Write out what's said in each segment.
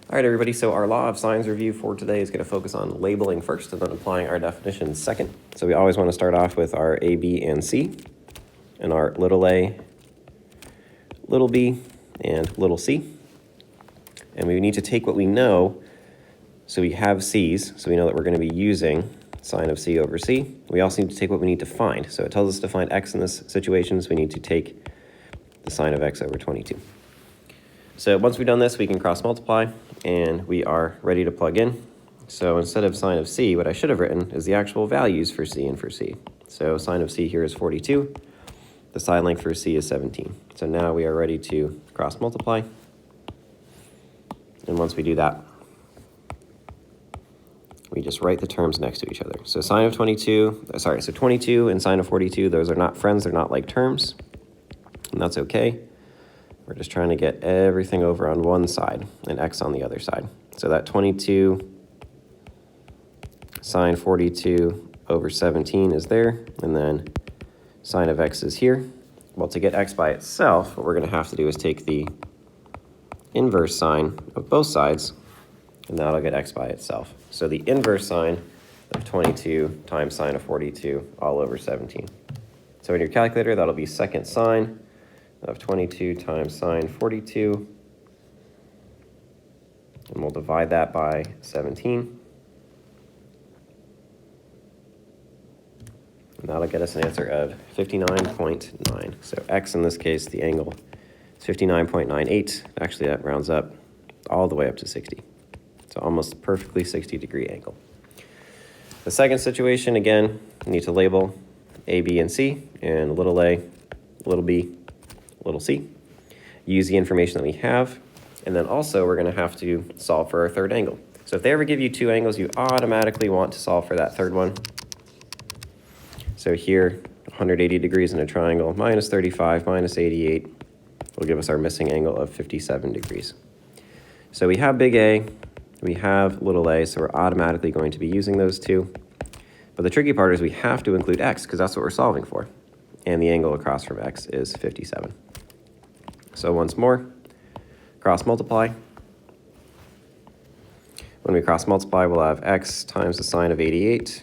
All right, everybody, so our law of signs review for today is going to focus on labeling first and then applying our definitions second. So we always want to start off with our A, B, and C, and our little a, little b, and little c. And we need to take what we know, so we have c's, so we know that we're going to be using sine of c over c. We also need to take what we need to find. So it tells us to find x in this situation, so we need to take the sine of x over 22. So once we've done this, we can cross multiply, and we are ready to plug in. So instead of sine of c, what I should have written is the actual values for c and for c. So sine of c here is 42. The side length for c is 17. So now we are ready to cross multiply. And once we do that, we just write the terms next to each other. So sine of 22, so 22 and sine of 42, those are not friends, they're not like terms. And that's okay. We're just trying to get everything over on one side and x on the other side. So that 22 sine 42 over 17 is there, and then sine of x is here. Well, to get x by itself, what we're going to have to do is take the inverse sine of both sides, and that'll get x by itself. So the inverse sine of 22 times sine of 42 all over 17. So in your calculator, that'll be second sine of 22 times sine 42, and we'll divide that by 17. And that'll get us an answer of 59.9. So x in this case, the angle is 59.98. Actually, that rounds up all the way up to 60. So almost perfectly 60-degree angle. The second situation, again, we need to label A, B, and C, and little a, little b, little c. Use the information that we have, and then also we're going to have to solve for our third angle. So if they ever give you two angles, you automatically want to solve for that third one. So here, 180 degrees in a triangle, minus 35, minus 88 will give us our missing angle of 57 degrees. So we have big A, we have little a, so we're automatically going to be using those two. But the tricky part is we have to include x, because that's what we're solving for. And the angle across from x is 57. So once more, cross multiply. When we cross multiply, we'll have x times the sine of 88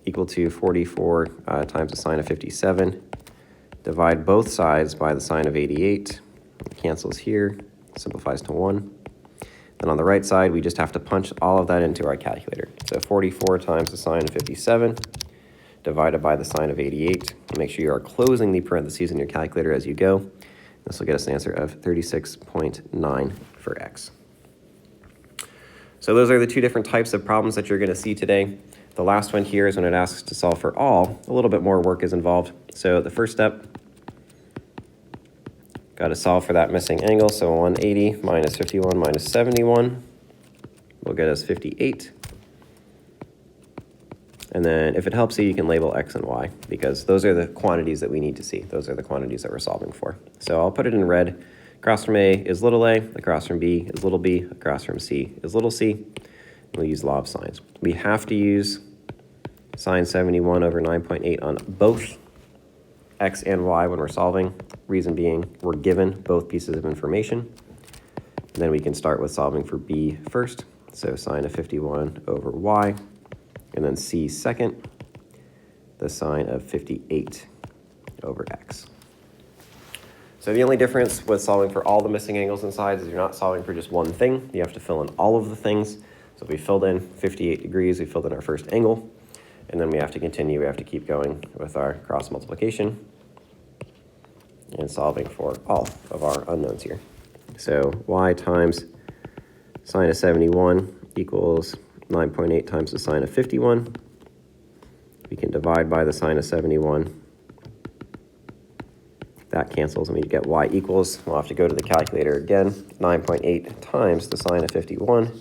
equal to 44 times the sine of 57. Divide both sides by the sine of 88. It cancels here, simplifies to 1. Then on the right side, we just have to punch all of that into our calculator. So 44 times the sine of 57 divided by the sine of 88. Make sure you are closing the parentheses in your calculator as you go. This will get us an answer of 36.9 for x. So those are the two different types of problems that you're going to see today. The last one here is when it asks to solve for all. A little bit more work is involved. So the first step, got to solve for that missing angle. So 180 minus 51 minus 71 will get us 58. And then if it helps you, you can label x and y, because those are the quantities that we need to see. Those are the quantities that we're solving for. So I'll put it in red. Across from A is little a, across from B is little b, across from C is little c. We'll use law of sines. We have to use sine 71 over 9.8 on both x and y when we're solving. Reason being, we're given both pieces of information. And then we can start with solving for b first. So sine of 51 over y. And then c second, the sine of 58 over x. So the only difference with solving for all the missing angles and sides is you're not solving for just one thing. You have to fill in all of the things. So we filled in 58 degrees, we filled in our first angle, and then we have to continue. We have to keep going with our cross multiplication and solving for all of our unknowns here. So y times sine of 71 equals 9.8 times the sine of 51. We can divide by the sine of 71. That cancels, and we get y equals, we'll have to go to the calculator again, 9.8 times the sine of 51,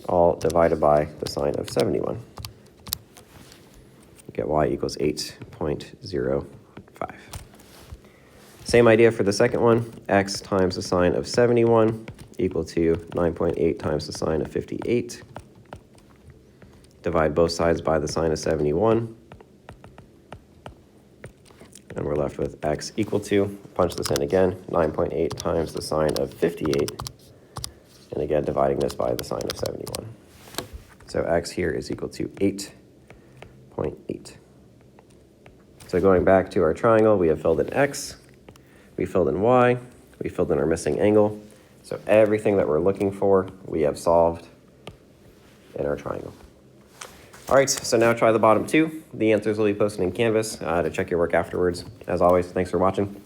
all divided by the sine of 71. We get y equals 8.05. Same idea for the second one, x times the sine of 71 equal to 9.8 times the sine of 58. Divide both sides by the sine of 71. And we're left left with x equal to, punch this in again, 9.8 times the sine of 58, and again dividing this by the sine of 71. So x here is equal to 8.8. So going back to our triangle, we have filled in x, we filled in y, we filled in our missing angle. So everything that we're looking for, we have solved in our triangle. All right, so now try the bottom two. The answers will be posted in Canvas to check your work afterwards. As always, thanks for watching.